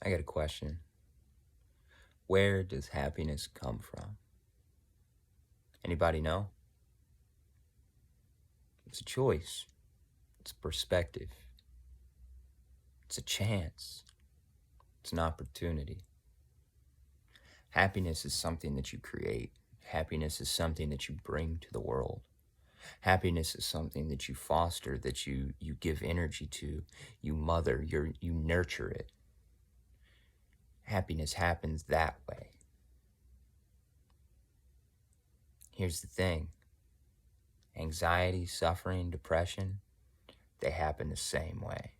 I got a question. Where does happiness come from? Anybody know? It's a choice. It's a perspective. It's a chance. It's an opportunity. Happiness is something that you create. Happiness is something that you bring to the world. Happiness is something that you foster, that you give energy to, you mother, you nurture it. Happiness happens that way. Here's the thing. Anxiety, suffering, depression, they happen the same way.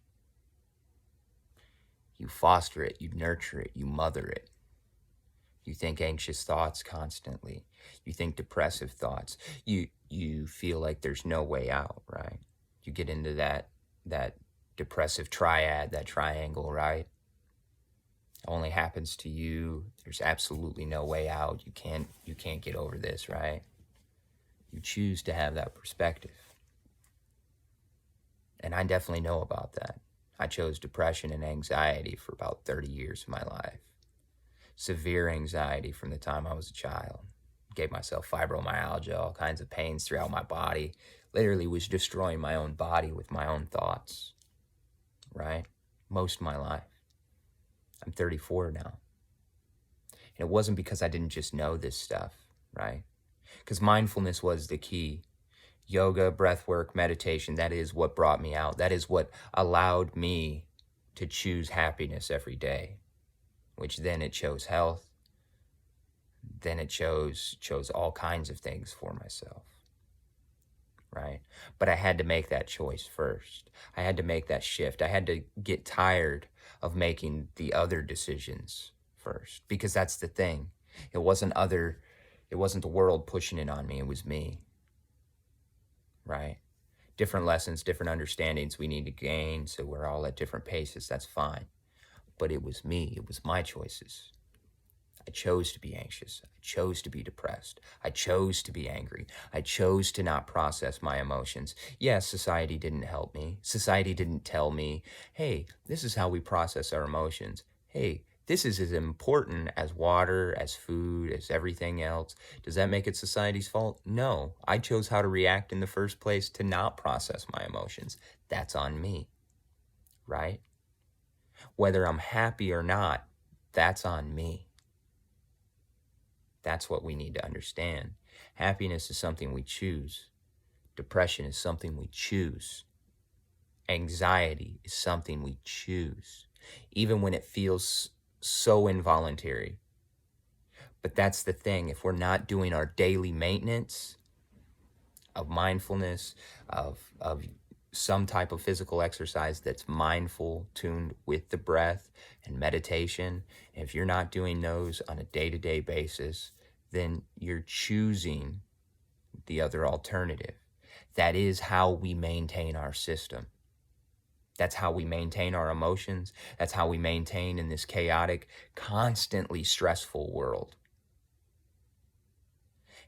You foster it, you nurture it, you mother it. You think anxious thoughts constantly. You think depressive thoughts. You feel like there's no way out, right? You get into that depressive triad, that triangle, right? Only happens to you. There's absolutely no way out. You can't get over this, right? You choose to have that perspective. And I definitely know about that. I chose depression and anxiety for about 30 years of my life. Severe anxiety from the time I was a child. Gave myself fibromyalgia, all kinds of pains throughout my body. Literally was destroying my own body with my own thoughts, right? Most of my life. I'm 34 now. And it wasn't because I didn't just know this stuff, right? Because mindfulness was the key. Yoga, breathwork, meditation, that is what brought me out. That is what allowed me to choose happiness every day, which then it chose health. Then it chose all kinds of things for myself, right? But I had to make that choice first. I had to make that shift. I had to get tired of making the other decisions first, because that's the thing. It wasn't the world pushing it on me. It was me, right? Different lessons, different understandings we need to gain, so we're all at different paces. That's fine. But it was me. It was my choices. I chose to be anxious. I chose to be depressed. I chose to be angry. I chose to not process my emotions. Yes, society didn't help me. Society didn't tell me, hey, this is how we process our emotions. Hey, this is as important as water, as food, as everything else. Does that make it society's fault? No. I chose how to react in the first place to not process my emotions. That's on me, right? Whether I'm happy or not, that's on me. That's what we need to understand. Happiness is something we choose. Depression is something we choose. Anxiety is something we choose, even when it feels so involuntary. But that's the thing. If we're not doing our daily maintenance of mindfulness, of some type of physical exercise that's mindful, tuned with the breath and meditation, if you're not doing those on a day-to-day basis, then you're choosing the other alternative. That is how we maintain our system. That's how we maintain our emotions. That's how we maintain in this chaotic, constantly stressful world.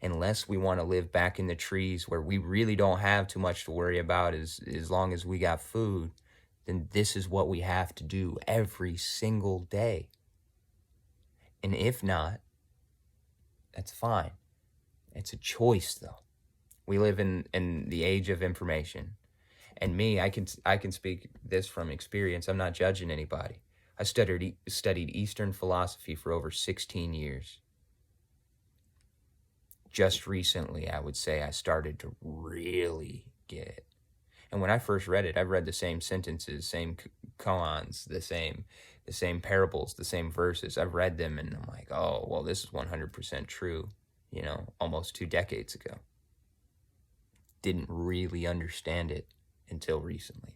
Unless we want to live back in the trees where we really don't have too much to worry about as long as we got food, then this is what we have to do every single day. And if not, that's fine. It's a choice, though. We live in the age of information. And me, I can speak this from experience. I'm not judging anybody. I studied Eastern philosophy for over 16 years. Just recently, I would say, I started to really get it. And when I first read it, I read the same sentences, same koans, the same parables, the same verses. I've read them and I'm like, oh, well, this is 100% true, almost 2 decades ago. Didn't really understand it until recently,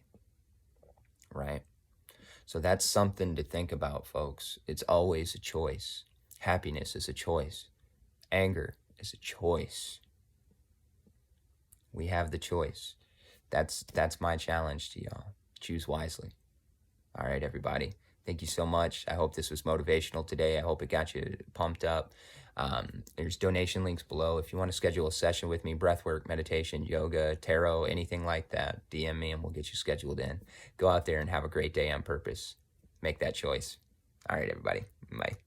right? So that's something to think about, folks. It's always a choice. Happiness is a choice. Anger is a choice. We have the choice. That's my challenge to y'all. Choose wisely. All right, everybody. Thank you so much. I hope this was motivational today. I hope it got you pumped up. There's donation links below. If you want to schedule a session with me, breathwork, meditation, yoga, tarot, anything like that, DM me and we'll get you scheduled in. Go out there and have a great day on purpose. Make that choice. All right, everybody. Bye.